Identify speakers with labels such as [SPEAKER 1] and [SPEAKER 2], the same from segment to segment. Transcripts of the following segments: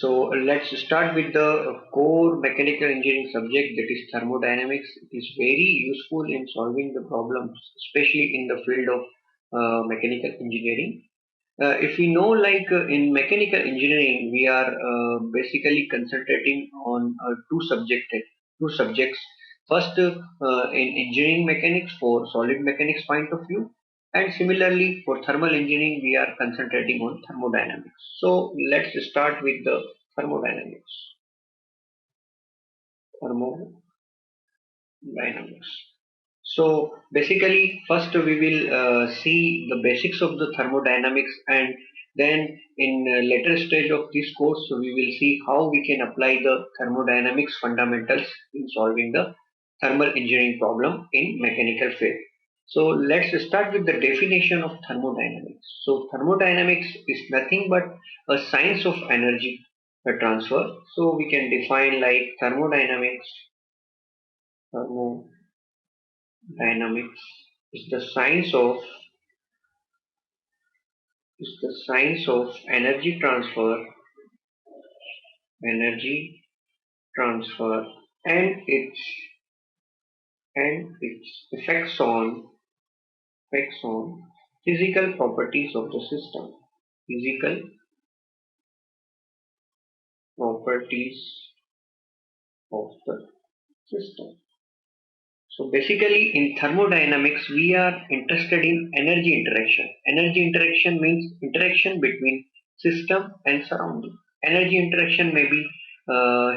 [SPEAKER 1] So let's start with the core mechanical engineering subject, that is thermodynamics. It is very useful in solving the problems, especially in the field of mechanical engineering. If we know, in mechanical engineering, we are basically concentrating on two subjects. First, in engineering mechanics for solid mechanics point of view, and similarly for thermal engineering, we are concentrating on thermodynamics. So let's start with the thermodynamics. Thermodynamics. So basically, first we will see the basics of the thermodynamics, and then in a later stage of this course, we will see how we can apply the thermodynamics fundamentals in solving the thermal engineering problem in mechanical field. So let's start with the definition of thermodynamics. So thermodynamics is nothing but a science of energy transfer. So we can define like thermodynamics. Thermodynamics is the science of energy transfer, and its effects on physical properties of the system. Physical properties of the system. So basically, in thermodynamics, we are interested in energy interaction. Energy interaction means interaction between system and surrounding. Energy interaction may be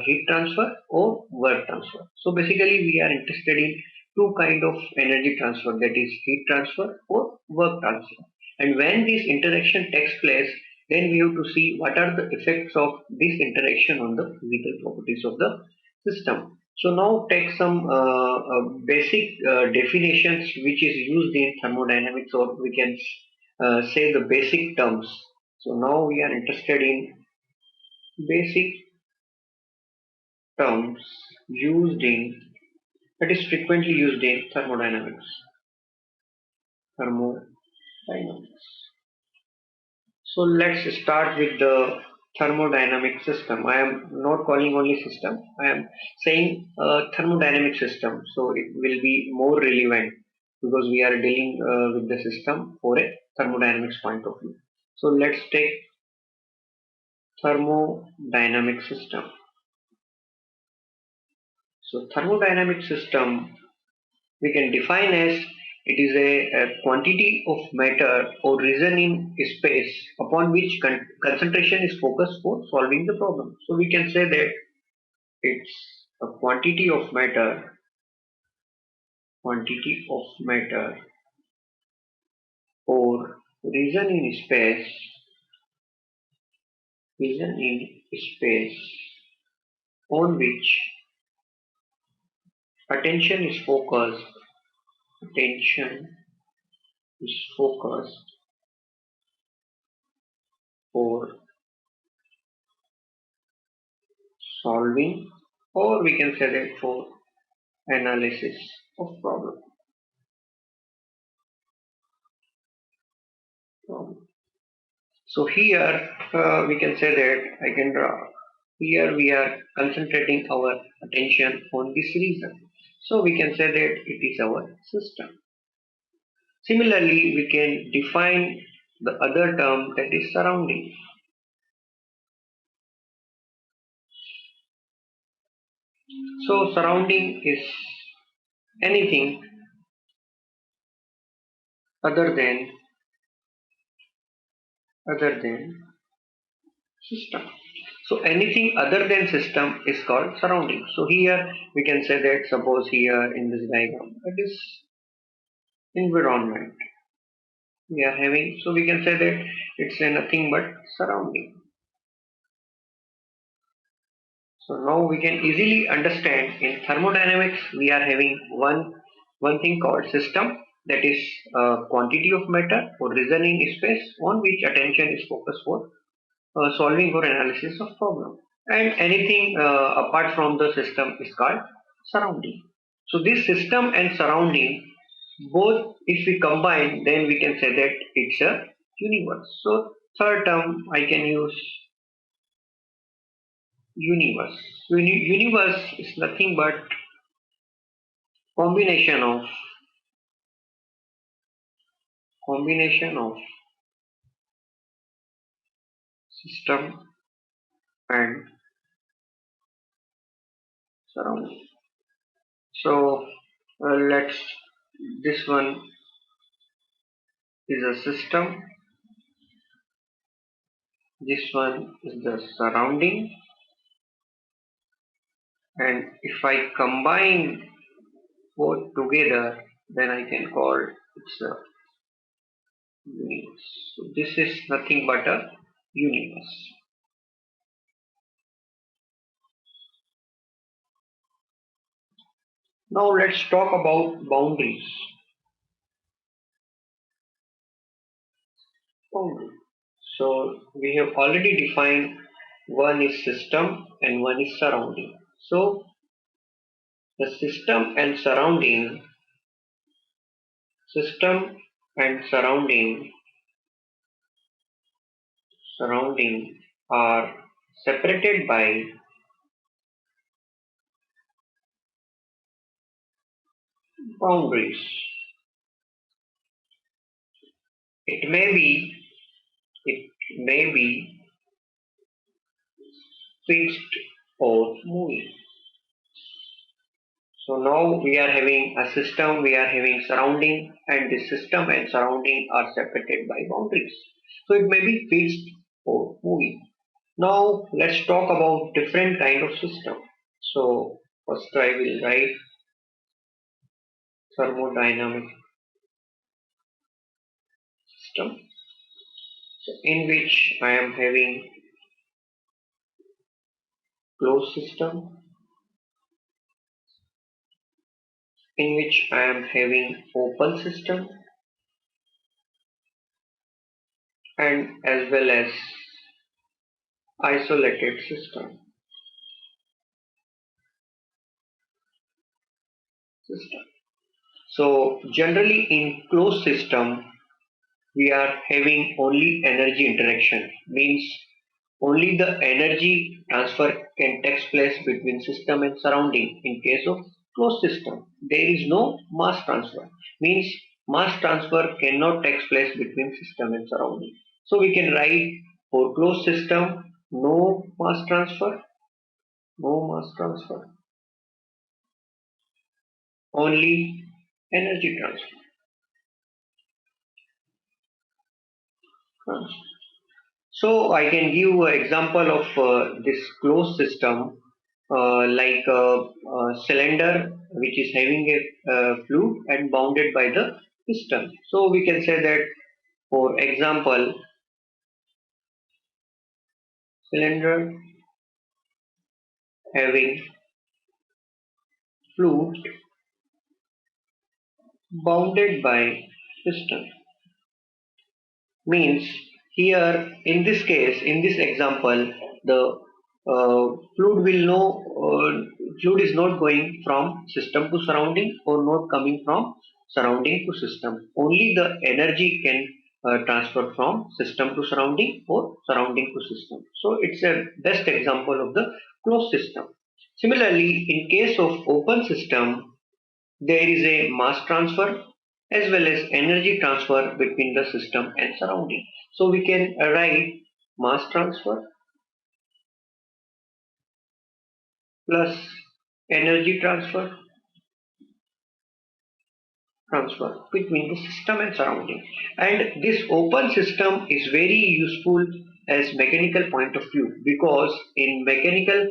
[SPEAKER 1] heat transfer or work transfer. So basically, we are interested in two kind of energy transfer, that is heat transfer or work transfer. And when this interaction takes place, then we have to see what are the effects of this interaction on the physical properties of the system. So now take some basic definitions which is used in thermodynamics, or we can say the basic terms. So now we are interested in basic terms used in that is frequently used in thermodynamics. Thermodynamics. So let's start with the thermodynamic system. I am not calling only system. I am saying thermodynamic system. So it will be more relevant because we are dealing with the system for a thermodynamics point of view. So let's take thermodynamic system. So thermodynamic system we can define as it is a quantity of matter or region in space upon which concentration is focused for solving the problem. So we can say that it's a quantity of matter or region in space on which attention is focused for solving, or we can say that for analysis of problem. So here we can say that I can draw. Here we are concentrating our attention on this region. So we can say that it is our system. Similarly, we can define the other term, that is surrounding. So surrounding is anything other than system. So anything other than system is called surrounding. So here we can say that suppose here in this diagram it is environment we are having. So we can say that it's nothing but surrounding. So now we can easily understand in thermodynamics we are having one thing called system, that is quantity of matter or region in space on which attention is focused for solving or analysis of problem, and anything apart from the system is called surrounding. So this system and surrounding both if we combine, then we can say that it's a universe. So third term I can use universe. Universe is nothing but combination of system and surrounding. So let's this one is a system, this one is the surrounding, and if I combine both together, then I can call it's a universe. So this is nothing but a universe. Now let's talk about boundaries. Boundary. So we have already defined one is system and one is surrounding. So the system and surrounding are separated by boundaries. It may be it may be fixed or moving. So now we are having a system, we are having surrounding, and the system and surrounding are separated by boundaries. So it may be fixed or moving. Now let's talk about different kind of system. So first I will write thermodynamic system, so in which I am having closed system, in which I am having open system, and as well as isolated system. So generally in closed system we are having only energy interaction, means only the energy transfer can take place between system and surrounding. In case of closed system, there is no mass transfer, means mass transfer cannot take place between system and surrounding. So we can write for closed system no mass transfer, only energy transfer. So I can give an example of this closed system, like a cylinder which is having a fluid and bounded by the piston. So we can say that, for example, cylinder having fluid bounded by piston, means here in this case, in this example, the fluid will no fluid is not going from system to surrounding or not coming from surrounding to system. Only the energy can transfer from system to surrounding or surrounding to system. So it's a best example of the closed system. Similarly, in case of open system, there is a mass transfer as well as energy transfer between the system and surrounding. So we can write mass plus energy transfer between the system and surrounding. And this open system is very useful as mechanical point of view, because in mechanical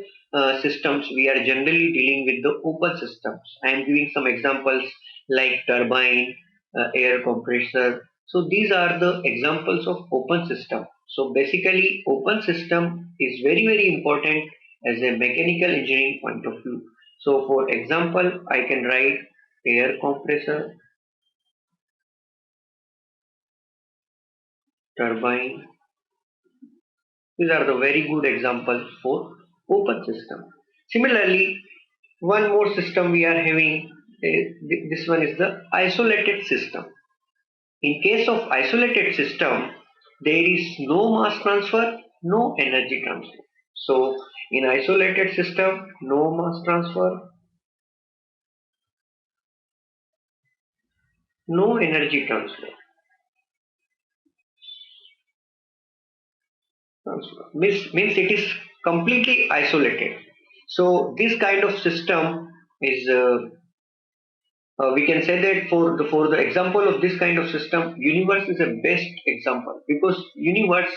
[SPEAKER 1] systems we are generally dealing with the open systems. I am giving some examples like turbine, air compressor. So these are the examples of open system. So basically open system is very important as a mechanical engineering point of view. So for example, I can write air compressor, turbine. These are the very good examples for open system. Similarly, one more system we are having, this one is the isolated system. In case of isolated system, there is no mass transfer, no energy transfer. So in isolated system, no mass transfer, no energy transfer. Means it is completely isolated. So this kind of system is we can say that for the example of this kind of system, universe is a best example, because universe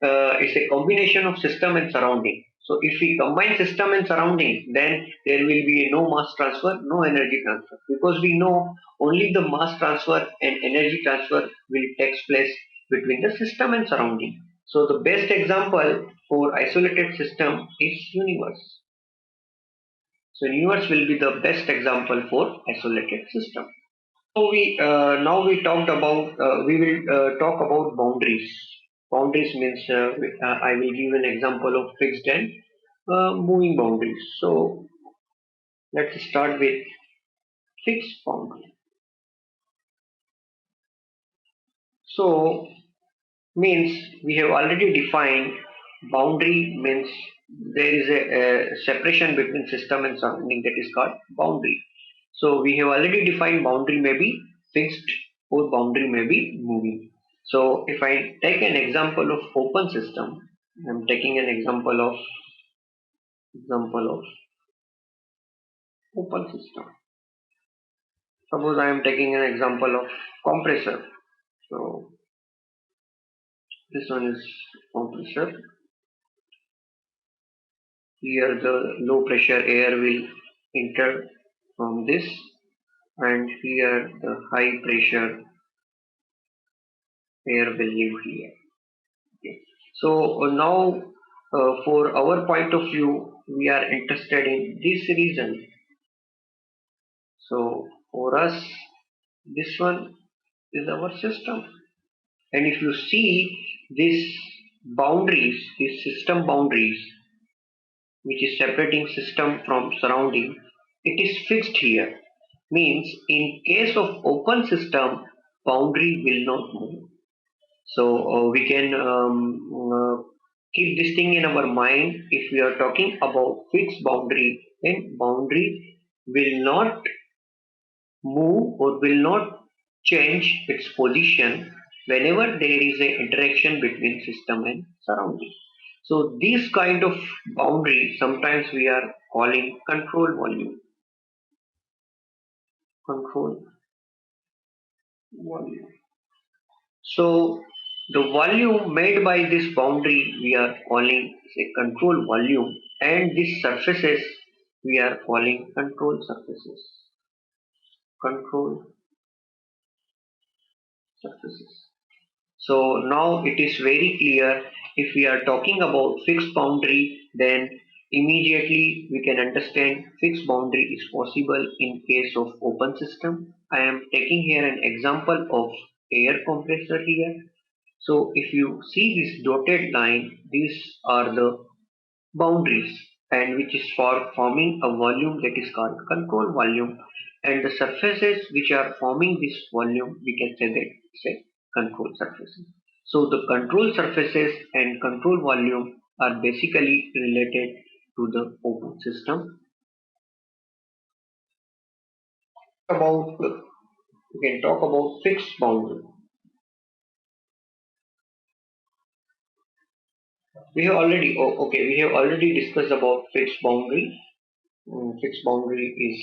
[SPEAKER 1] is a combination of system and surrounding. So if we combine system and surrounding, then there will be no mass transfer, no energy transfer, because we know only the mass transfer and energy transfer will take place between the system and surrounding. So the best example for isolated system is universe. So universe will be the best example for isolated system. So we now we talked about we will talk about boundaries. Boundaries means I will give an example of fixed and moving boundaries. So let's start with fixed boundary. So means we have already defined boundary means there is a separation between system and surrounding, that is called boundary. So we have already defined boundary may be fixed or boundary may be moving. So if I take an example of open system, I'm taking an example of open system. Suppose I am taking an example of compressor. So this one is compressor. Here the low pressure air will enter from this, and here the high pressure air will leave here. Okay. So now for our point of view, we are interested in this region. So for us, this one is our system. And if you see these boundaries, these system boundaries, which is separating system from surrounding, it is fixed here. Means in case of open system, boundary will not move. So we can keep this thing in our mind. If we are talking about fixed boundary, then boundary will not move or will not change its position whenever there is a interaction between system and surrounding. So this kind of boundary sometimes we are calling control volume. Control volume. So the volume made by this boundary we are calling say control volume, and these surfaces we are calling control surfaces. Control surfaces. So now it is very clear, if we are talking about fixed boundary, then immediately we can understand fixed boundary is possible in case of open system. I am taking here an example of air compressor here. So if you see this dotted line, these are the boundaries, and which is for forming a volume that is called control volume, and the surfaces which are forming this volume we can say that say control surfaces. So the control surfaces and control volume are basically related to the open system. About we can talk about fixed boundary. We have already okay, we have already discussed about fixed boundary. Fixed boundary is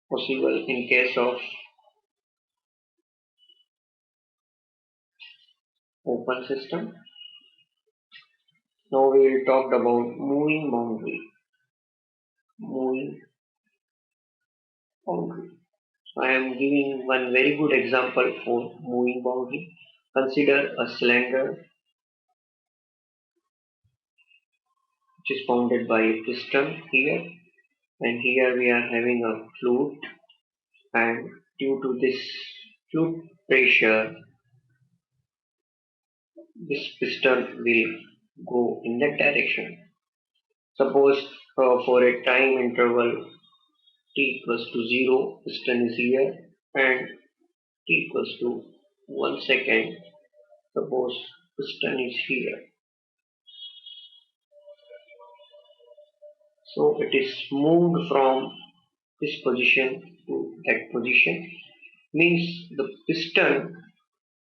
[SPEAKER 1] possible in case of open system. Now we will talk about moving boundary. Moving boundary. I am giving one very good example for moving boundary. Consider a cylinder which is bounded by a piston here, and here we are having a fluid, and due to this fluid pressure, this piston will go in that direction. Suppose for a time interval t equals to 0, piston is here, and t equals to 1 second. Suppose piston is here. So it is moved from this position to that position. Means the piston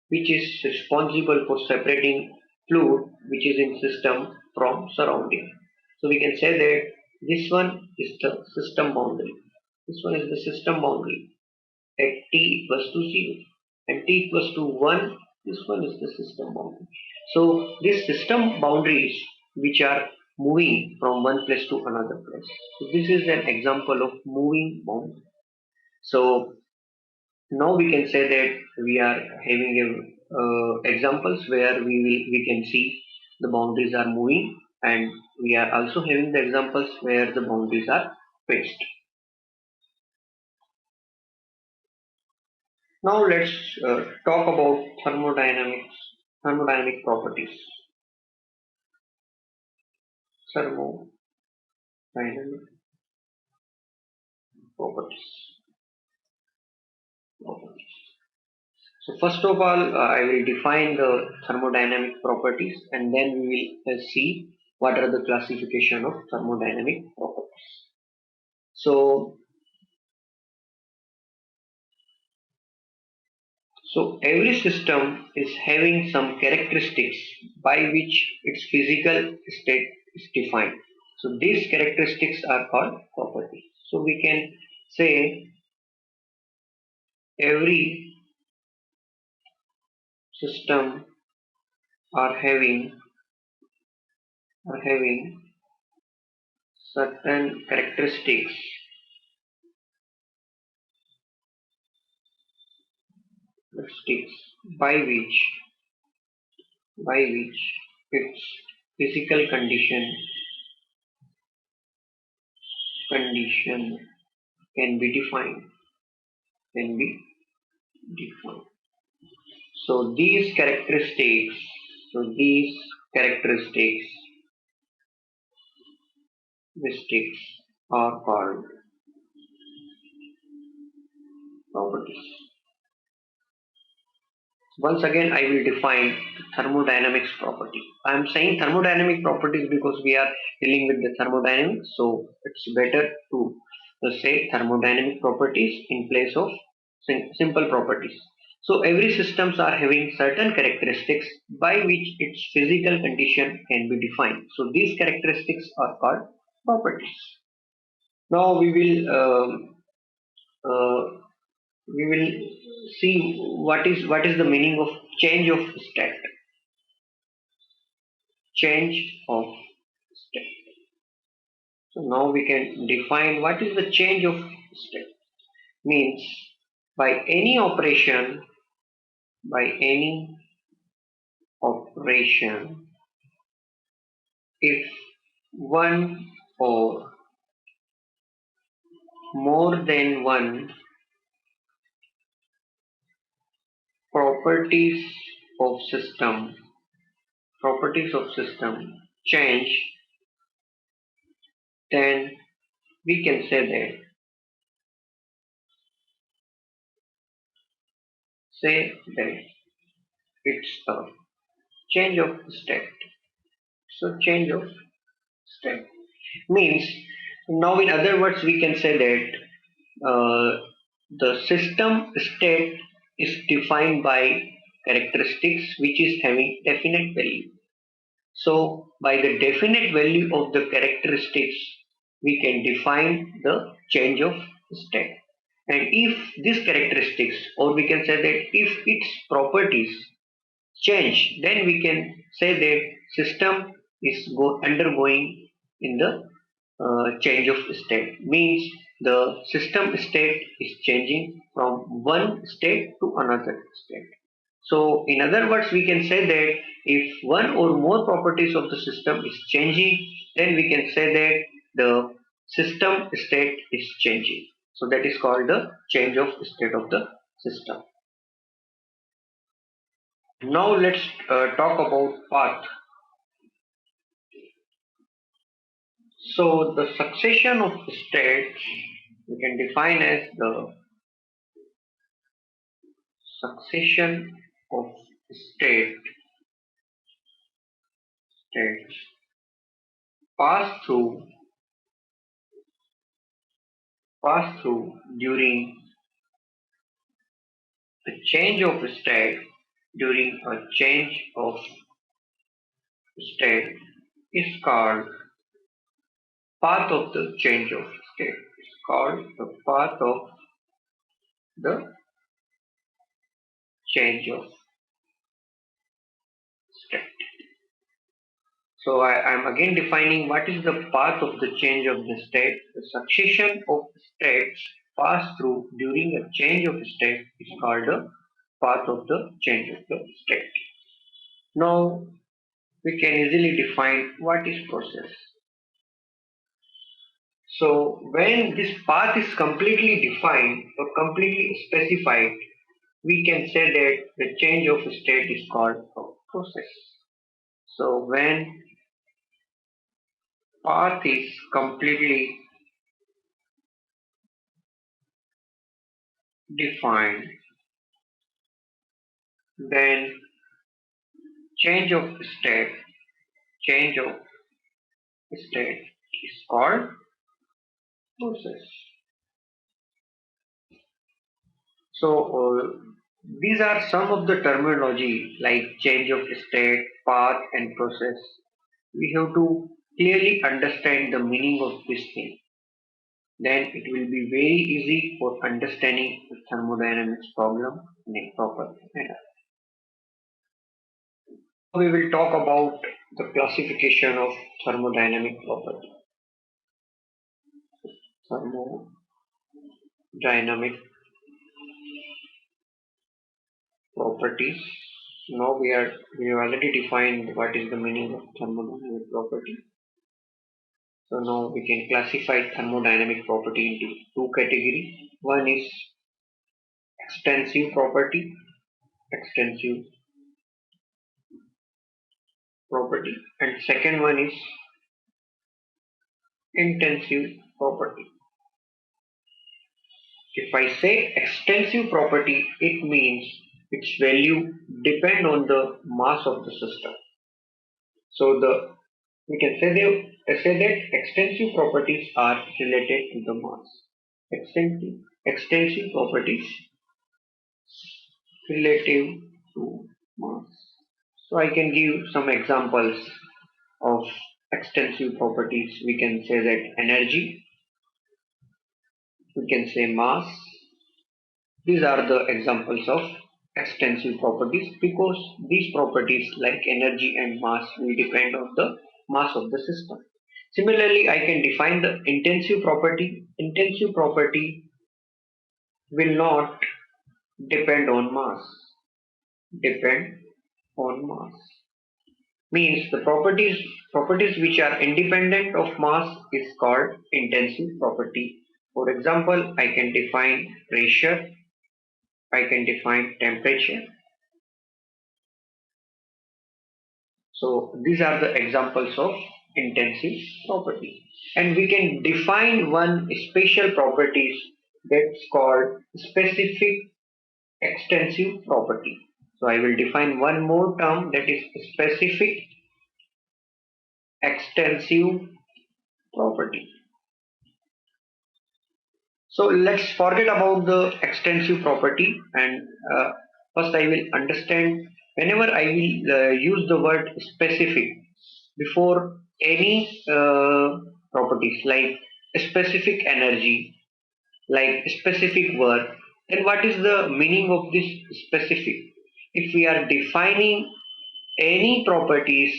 [SPEAKER 1] which is responsible for separating fluid which is in system from surrounding. So we can say that this one is the system boundary. This one is the system boundary at t equals to 0 and t equals to 1. This one is the system boundary. So these system boundaries which are moving from one place to another place. So this is an example of moving boundary. So now we can say that we are having examples where we can see the boundaries are moving, and we are also having the examples where the boundaries are fixed. Now let's talk about thermodynamic properties. Thermodynamic properties. properties. So first of all, I will define the thermodynamic properties, and then we will see what are the classification of thermodynamic properties. So every system is having some characteristics by which its physical state is defined. So these characteristics are called properties. So we can say every system are having certain characteristics by which its physical condition can be defined. So these characteristics are called properties. Once again, I will define thermodynamics property. I am saying thermodynamic properties because we are dealing with the thermodynamics, so it's better to say thermodynamic properties in place of simple properties. So every systems are having certain characteristics by which its physical condition can be defined. So these characteristics are called properties. Now uh, we will see what is the meaning of change of state. Change of state. So now we can define what is the change of state. Means by any operation, by any operation, if one or more than one properties of system change, then we can say that it's a change of state. So change of state means, now in other words we can say that the system state is defined by characteristics which is having definite value. So by the definite value of the characteristics we can define the change of state. And if these characteristics, or we can say that if its properties change, then we can say that system is undergoing in the change of state. Means the system state is changing from one state to another state. So in other words we can say that if one or more properties of the system is changing, then we can say that the system state is changing. So that is called the change of state of the system. Now let's talk about path. So the succession of states we can define as the succession of state states pass through during a change of state is called path of the change of state. It's called the path of the change of state. So I'm again defining what is the path of the change of the state. The succession of states passed through during a change of state is called the path of the change of the state. Now we can easily define what is process. So when this path is completely defined or completely specified, we can say that the change of state is called a process. So when path is completely defined, then change of state change of state is called process. So these are some of the terminology like change of state, path and process. We have to clearly understand the meaning of this thing. Then it will be very easy for understanding the thermodynamics problem in a proper manner. We will talk about the classification of thermodynamic property. Thermodynamic properties. Now we have already defined what is the meaning of thermodynamic property. So now we can classify thermodynamic property into two categories. One is extensive property, extensive property, and second one is intensive property. If I say extensive property, it means its value depend on the mass of the system. So we can say that extensive properties are related to the mass. Extensive properties relative to mass. So I can give some examples of extensive properties. We can say that energy, we can say mass. These are the examples of extensive properties because these properties like energy and mass will depend on the mass of the system. Similarly, I can define the intensive property. Intensive property will not depend on mass. Depend on mass means the properties which are independent of mass is called intensive property. For example, I can define pressure, I can define temperature. So these are the examples of intensive property. And we can define one special properties that's called specific extensive property. So I will define one more term, that is specific extensive property. So let's forget about the extensive property and first I will understand whenever I will use the word specific before any properties like specific energy, like specific work, then what is the meaning of this specific? If we are defining any properties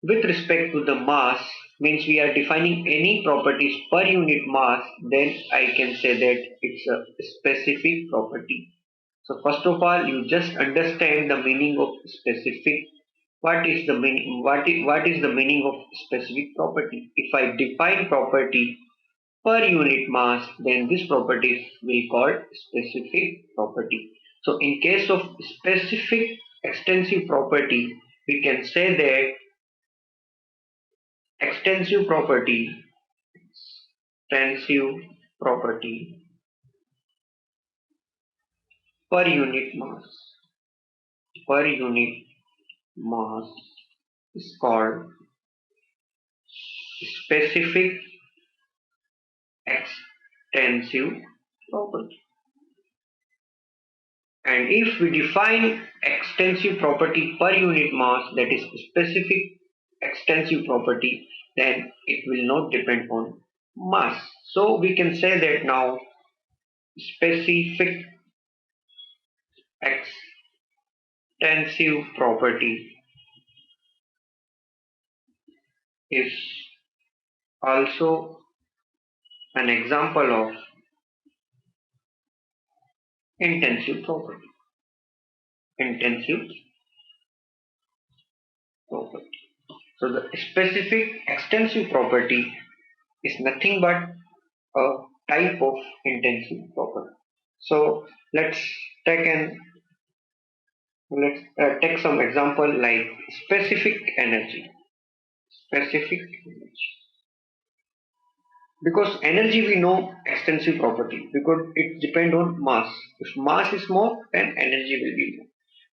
[SPEAKER 1] with respect to the mass, means we are defining any properties per unit mass, then I can say that it's a specific property. So first of all, you just understand the meaning of specific. What is the meaning? What is the meaning of specific property? If I define property per unit mass, then this property will be called specific property. So in case of specific extensive property, we can say that extensive property extensive property per unit mass per unit mass is called specific extensive property. And if we define extensive property per unit mass, that is specific extensive property, then it will not depend on mass. So we can say that now specific extensive property is also an example of intensive property. Intensive property. So the specific extensive property is nothing but a type of intensive property. So take an let's take some example like specific energy. Specific energy. Because energy we know extensive property because it depends on mass. If mass is more, then energy will be more.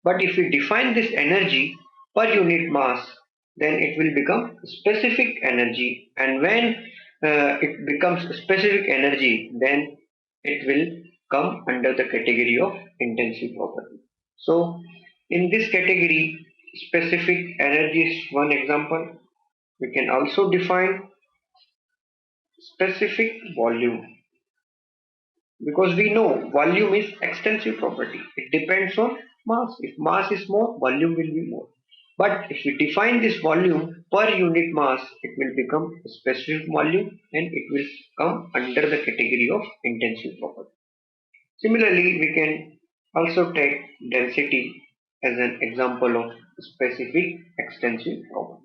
[SPEAKER 1] But if we define this energy per unit mass, then it will become specific energy. And when it becomes specific energy, then it will come under the category of intensive property. So in this category, specific energy is one example. We can also define specific volume because we know volume is extensive property. It depends on mass. If mass is more, volume will be more. But if we define this volume per unit mass, it will become a specific volume and it will come under the category of intensive property. Similarly, we can also take density as an example of specific extensive property.